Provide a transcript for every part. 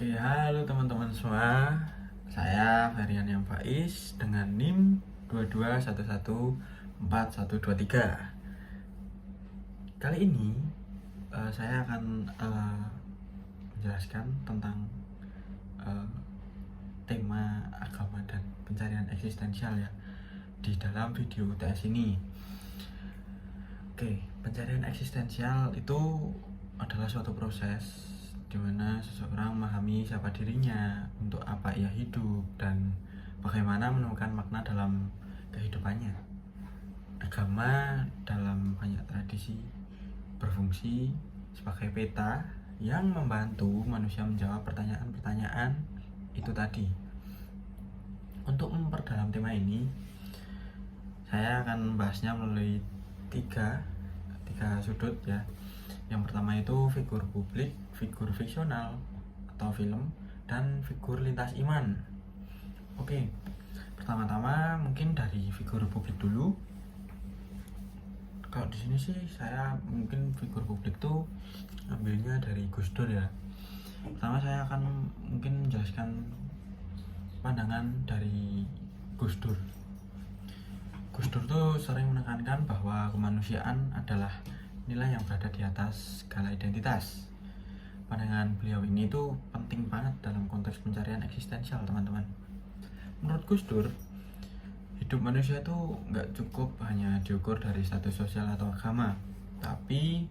Oke, halo teman-teman semua. Saya Ferian yang Faiz dengan NIM 22114123. Kali ini saya akan menjelaskan tentang eh, tema agama dan pencarian eksistensial ya di dalam video UTS ini. Oke, pencarian eksistensial itu adalah suatu proses di mana seseorang memahami siapa dirinya, untuk apa ia hidup, dan bagaimana menemukan makna dalam kehidupannya. Agama dalam banyak tradisi berfungsi sebagai peta yang membantu manusia menjawab pertanyaan-pertanyaan itu tadi. Untuk memperdalam tema ini, saya akan membahasnya melalui tiga sudut ya. Yang pertama itu figur publik, figur fiksional atau film, dan figur lintas iman. Oke, pertama-tama mungkin dari figur publik dulu. Kalau di sini sih saya mungkin figur publik tuh ambilnya dari Gus Dur ya. Pertama saya akan mungkin menjelaskan pandangan dari Gus Dur. Gus Dur tuh sering menekankan bahwa kemanusiaan adalah nilai yang berada di atas segala identitas. Pandangan beliau ini tuh penting banget dalam konteks pencarian eksistensial, teman-teman. Menurut Gus Dur, hidup manusia tuh nggak cukup hanya diukur dari status sosial atau agama, tapi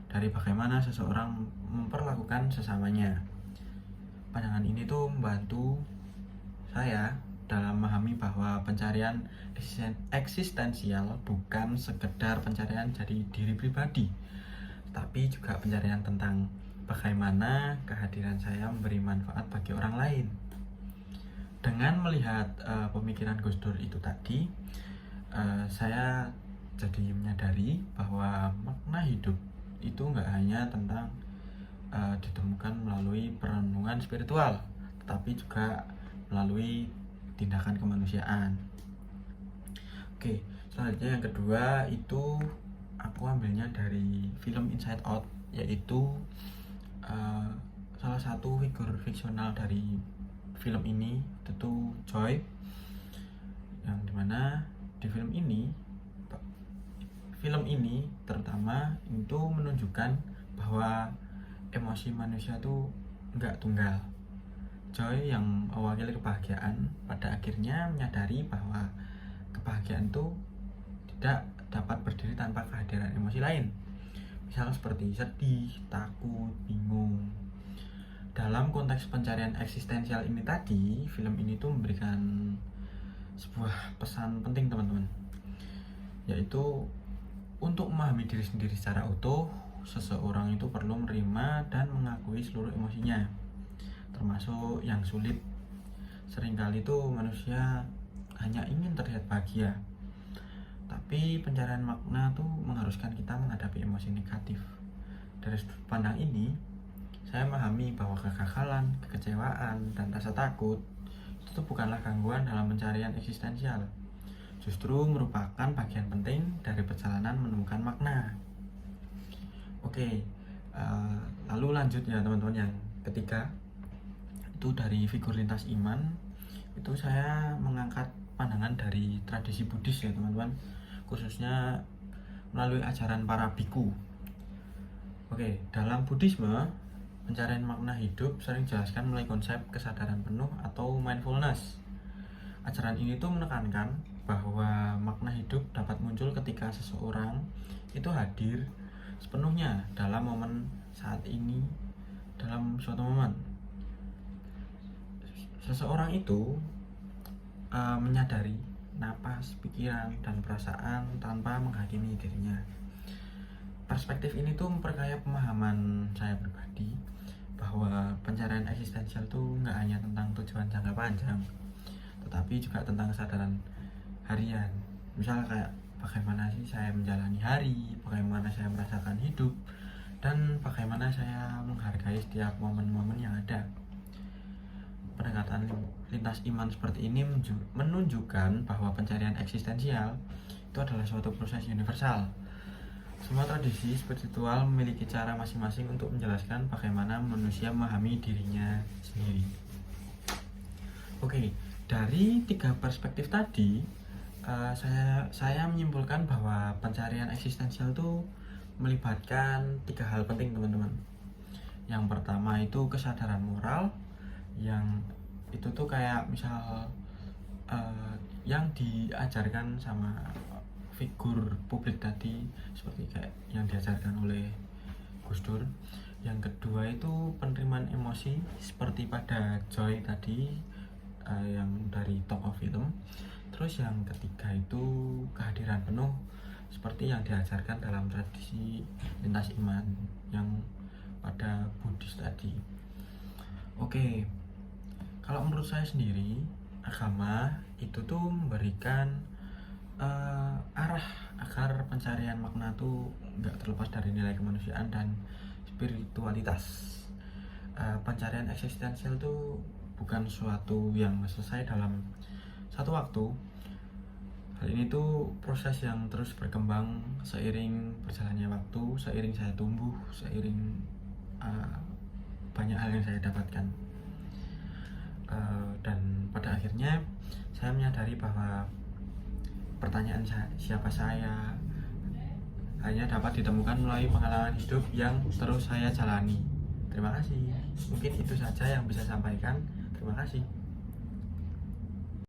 dari bagaimana seseorang memperlakukan sesamanya. Pandangan ini tuh membantu saya dalam memahami bahwa pencarian eksistensial bukan sekedar pencarian jadi diri pribadi, tapi juga pencarian tentang bagaimana kehadiran saya memberi manfaat bagi orang lain. Dengan melihat pemikiran Gus Dur itu tadi, saya jadi menyadari bahwa makna hidup itu nggak hanya tentang ditemukan melalui perenungan spiritual, tetapi juga melalui tindakan kemanusiaan. Oke, selanjutnya yang kedua itu aku ambilnya dari film Inside Out, yaitu salah satu figur fiksional dari film ini tentu Joy, yang dimana di film ini terutama itu menunjukkan bahwa emosi manusia itu nggak tunggal. Joy yang mewakili kebahagiaan pada akhirnya menyadari bahwa kebahagiaan itu tidak dapat berdiri tanpa kehadiran emosi lain, misalnya seperti sedih, takut, bingung. Dalam konteks pencarian eksistensial ini tadi, film ini tuh memberikan sebuah pesan penting, teman-teman, yaitu untuk memahami diri sendiri secara utuh, seseorang itu perlu menerima dan mengakui seluruh emosinya, termasuk yang sulit. Seringkali itu manusia hanya ingin terlihat bahagia, tapi pencarian makna tuh mengharuskan kita menghadapi emosi negatif. Dari sudut pandang ini, saya memahami bahwa kegagalan, kekecewaan, dan rasa takut itu bukanlah gangguan dalam pencarian eksistensial, justru merupakan bagian penting dari perjalanan menemukan makna. Oke, lalu lanjut ya teman-teman, yang ketiga itu dari figur lintas iman. Itu saya mengangkat pandangan dari tradisi Buddhis ya teman-teman, khususnya melalui ajaran para biku. Oke, dalam Buddhisme, pencarian makna hidup sering dijelaskan melalui konsep kesadaran penuh atau mindfulness. Ajaran ini tuh menekankan bahwa makna hidup dapat muncul ketika seseorang itu hadir sepenuhnya dalam momen saat ini. Dalam suatu momen, seseorang itu menyadari napas, pikiran, dan perasaan tanpa menghakimi dirinya. Perspektif ini tuh memperkaya pemahaman saya pribadi bahwa pencarian eksistensial tuh nggak hanya tentang tujuan jangka panjang, tetapi juga tentang kesadaran harian. Misalnya kayak bagaimana sih saya menjalani hari, bagaimana saya merasakan hidup, dan bagaimana saya menghargai setiap momen-momen yang ada. Pendekatan lintas iman seperti ini menunjukkan bahwa pencarian eksistensial itu adalah suatu proses universal. Semua tradisi spiritual memiliki cara masing-masing untuk menjelaskan bagaimana manusia memahami dirinya sendiri. Oke, dari 3 perspektif tadi, saya menyimpulkan bahwa pencarian eksistensial itu melibatkan 3 hal penting, teman-teman. Yang pertama itu kesadaran moral, yang itu tuh kayak misal yang diajarkan sama figur publik tadi, seperti kayak yang diajarkan oleh Gus Dur. Yang kedua itu penerimaan emosi, seperti pada Joy tadi, yang dari tokoh film. Terus yang ketiga itu kehadiran penuh, seperti yang diajarkan dalam tradisi lintas iman yang pada Buddhis tadi. Oke, kalau menurut saya sendiri, agama itu tuh memberikan arah agar pencarian makna tuh nggak terlepas dari nilai kemanusiaan dan spiritualitas. Pencarian eksistensial tuh bukan suatu yang selesai dalam satu waktu. Hal ini tuh proses yang terus berkembang seiring berjalannya waktu, seiring saya tumbuh, seiring banyak hal yang saya dapatkan. Dan pada akhirnya saya menyadari bahwa pertanyaan siapa saya hanya dapat ditemukan melalui pengalaman hidup yang terus saya jalani. Terima kasih. Mungkin itu saja yang bisa saya sampaikan. Terima kasih.